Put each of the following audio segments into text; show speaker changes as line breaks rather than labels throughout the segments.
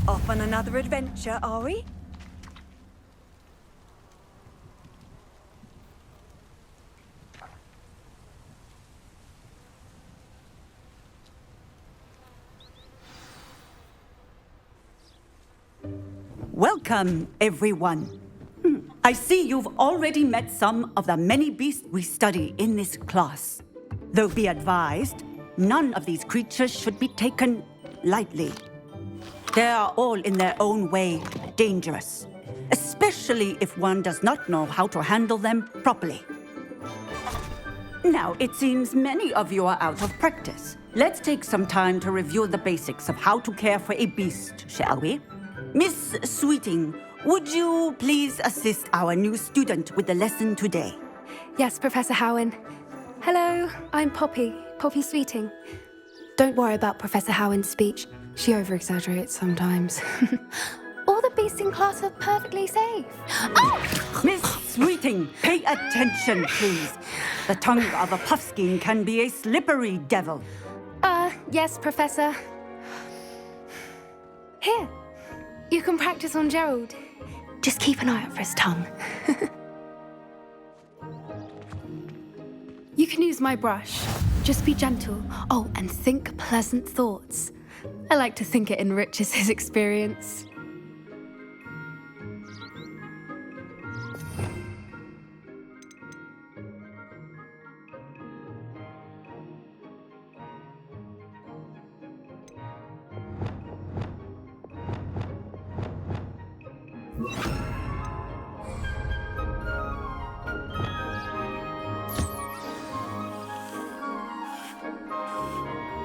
Off on another adventure, are we?
Welcome, everyone. I see you've already met some of the many beasts we study in this class. Though be advised, none of these creatures should be taken lightly. They are all in their own way dangerous, especially if one does not know how to handle them properly. Now, it seems many of you are out of practice. Let's take some time to review the basics of how to care for a beast, shall we? Miss Sweeting, would you please assist our new student with the lesson today?
Yes, Professor Howin. Hello, I'm Poppy Sweeting. Don't worry about Professor Howin's speech. She over-exaggerates sometimes. All the beasts in class are perfectly safe. Oh!
Miss Sweeting, pay attention, please. The tongue of a puffskein can be a slippery devil.
Yes, Professor. Here, you can practice on Gerald. Just keep an eye out for his tongue. You can use my brush. Just be gentle. Oh, and think pleasant thoughts. I like to think it enriches his experience.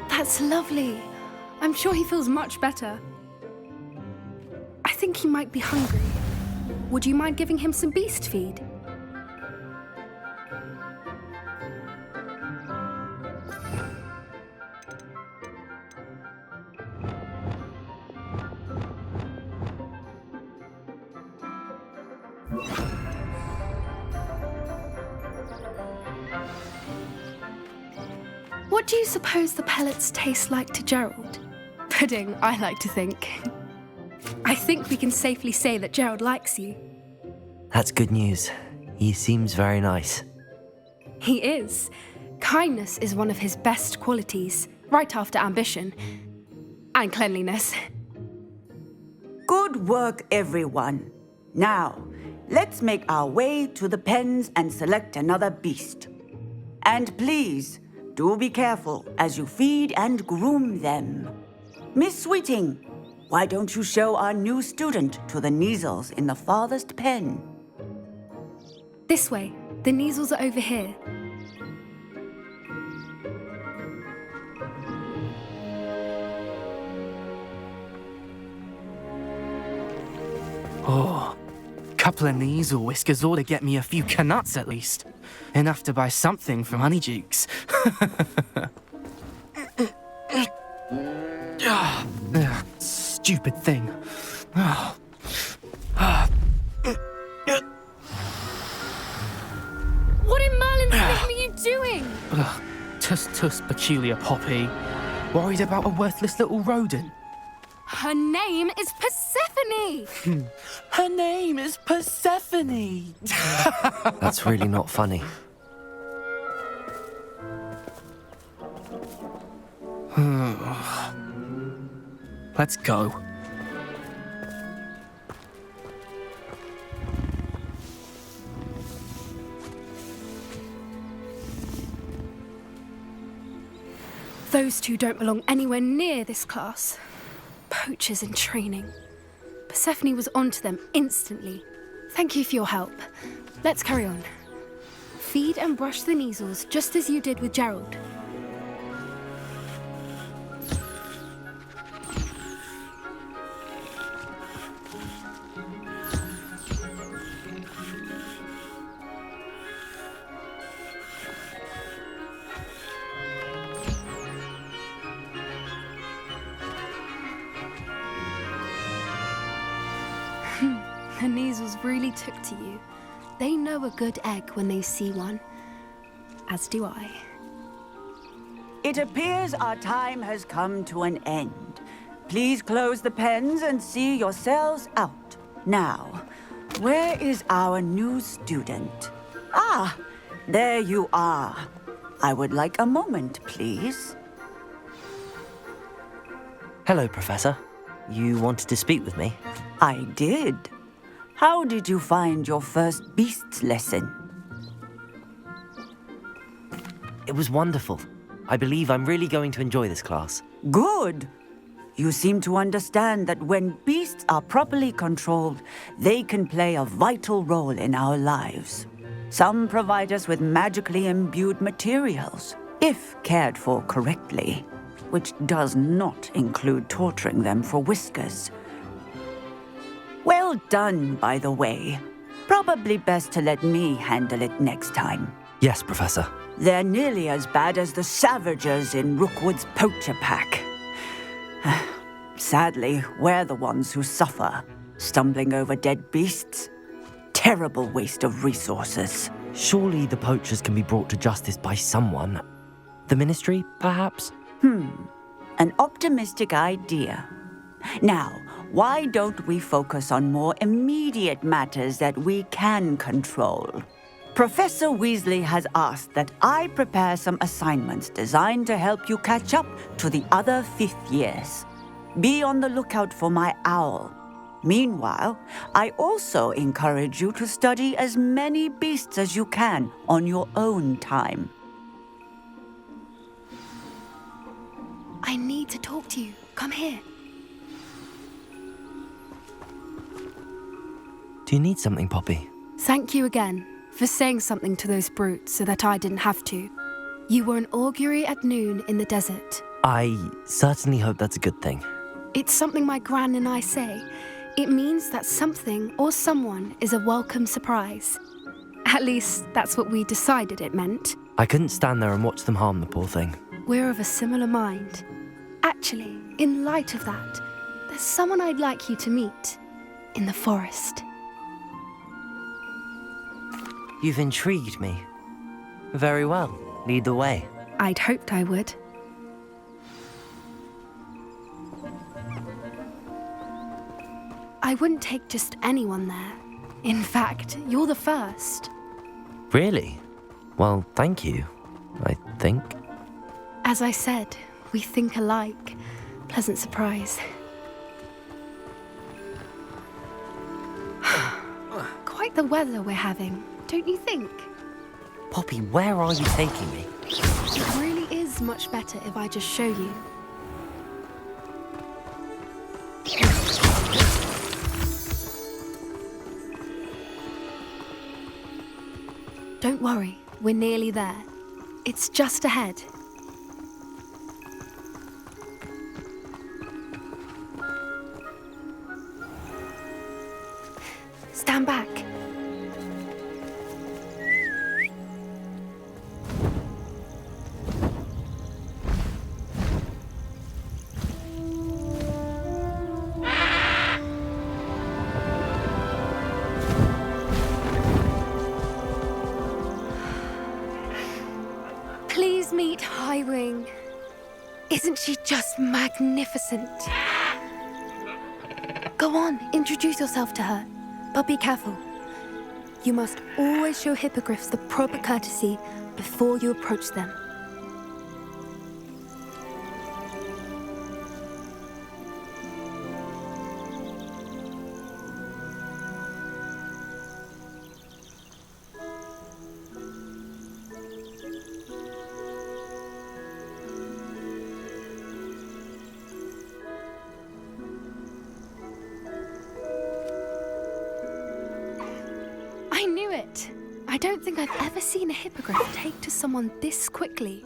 That's lovely. I'm sure he feels much better. I think he might be hungry. Would you mind giving him some beast feed? What do you suppose the pellets taste like to Gerald? Pudding, I like to think. I think we can safely say that Gerald likes you.
That's good news. He seems very nice.
He is. Kindness is one of his best qualities, right after ambition. And cleanliness.
Good work, everyone. Now, let's make our way to the pens and select another beast. And please, do be careful as you feed and groom them. Miss Sweeting, why don't you show our new student to the Kneazles in the farthest pen?
This way. The Kneazles are over here.
Oh, couple of Kneazle whiskers ought to get me a few canuts at least. Enough to buy something from Honeydukes. Stupid thing.
What in Merlin's name are you doing?
Tuss, peculiar Poppy. Worried about a worthless little rodent.
Her name is Persephone!
Her name is Persephone!
That's really not funny.
Let's go.
Those two don't belong anywhere near this class. Poachers in training. Persephone was onto them instantly. Thank you for your help. Let's carry on. Feed and brush the Kneazles just as you did with Gerald. The Kneazles really took to you. They know a good egg when they see one. As do I.
It appears our time has come to an end. please close the pens and see yourselves out. Now, where is our new student? Ah, there you are. I would like a moment, please.
Hello, Professor. You wanted to speak with me?
I did. How did you find your first beasts lesson?
It was wonderful. I believe I'm really going to enjoy this class.
Good. You seem to understand that when beasts are properly controlled, they can play a vital role in our lives. Some provide us with magically imbued materials, if cared for correctly, which does not include torturing them for whiskers. Well done, by the way. Probably best to let me handle it next time.
Yes, Professor.
They're nearly as bad as the Savagers in Rookwood's poacher pack. Sadly, we're the ones who suffer, stumbling over dead beasts. Terrible waste of resources.
Surely the poachers can be brought to justice by someone. The Ministry, perhaps?
An optimistic idea. Now, why don't we focus on more immediate matters that we can control? Professor Weasley has asked that I prepare some assignments designed to help you catch up to the other fifth years. Be on the lookout for my owl. Meanwhile, I also encourage you to study as many beasts as you can on your own time.
I need to talk to you. Come here.
Do you need something, Poppy?
Thank you again for saying something to those brutes so that I didn't have to. You were an augury at noon in the desert.
I certainly hope that's a good thing.
It's something my gran and I say. It means that something or someone is a welcome surprise. At least, that's what we decided it meant.
I couldn't stand there and watch them harm the poor thing.
We're of a similar mind. Actually, in light of that, there's someone I'd like you to meet in the forest.
You've intrigued me. Very well. Lead the way.
I'd hoped I would. I wouldn't take just anyone there. In fact, you're the first.
Really? Well, thank you, I think.
As I said, we think alike. Pleasant surprise. Quite the weather we're having, don't you think?
Poppy, where are you taking me?
It really is much better if I just show you. Don't worry, we're nearly there. It's just ahead. Stand back. Please meet Howin. Isn't she just magnificent? Go on, introduce yourself to her. But be careful. You must always show hippogriffs the proper courtesy before you approach them. I knew it! I don't think I've ever seen a hippogriff take to someone this quickly.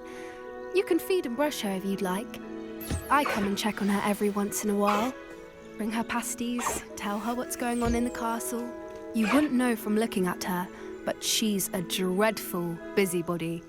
You can feed and brush her if you'd like. I come and check on her every once in a while. Bring her pasties, tell her what's going on in the castle. You wouldn't know from looking at her, but she's a dreadful busybody.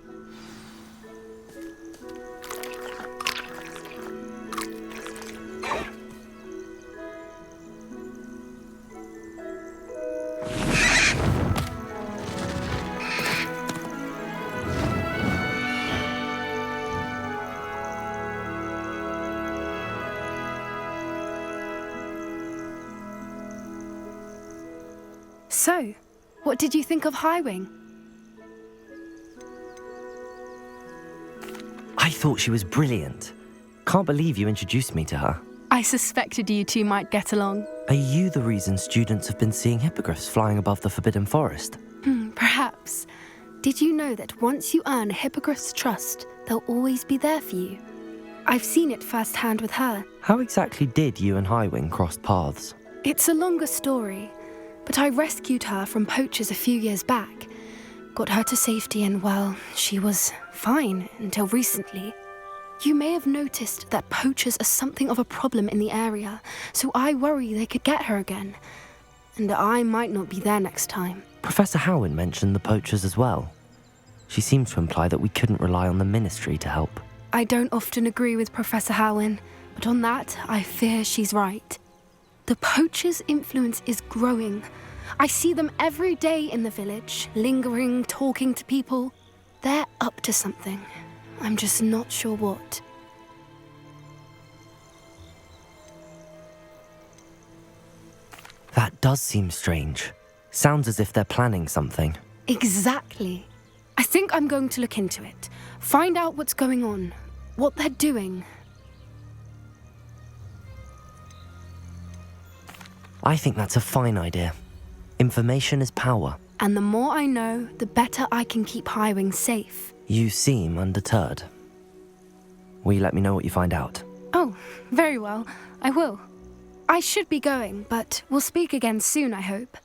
So, what did you think of Howin?
I thought she was brilliant. Can't believe you introduced me to her.
I suspected you two might get along.
Are you the reason students have been seeing hippogriffs flying above the Forbidden Forest?
Perhaps. Did you know that once you earn a hippogriff's trust, they'll always be there for you? I've seen it firsthand with her.
How exactly did you and Howin cross paths?
It's a longer story, but I rescued her from poachers a few years back. Got her to safety and, well, she was fine until recently. You may have noticed that poachers are something of a problem in the area, so I worry they could get her again. And I might not be there next time.
Professor Howin mentioned the poachers as well. She seemed to imply that we couldn't rely on the Ministry to help.
I don't often agree with Professor Howin, but on that, I fear she's right. The poachers' influence is growing. I see them every day in the village, lingering, talking to people. They're up to something. I'm just not sure what.
That does seem strange. Sounds as if they're planning something.
Exactly. I think I'm going to look into it. Find out what's going on, what they're doing.
I think that's a fine idea. Information is power.
And the more I know, the better I can keep Howin safe.
You seem undeterred. Will you let me know what you find out?
Oh, very well. I will. I should be going, but we'll speak again soon, I hope.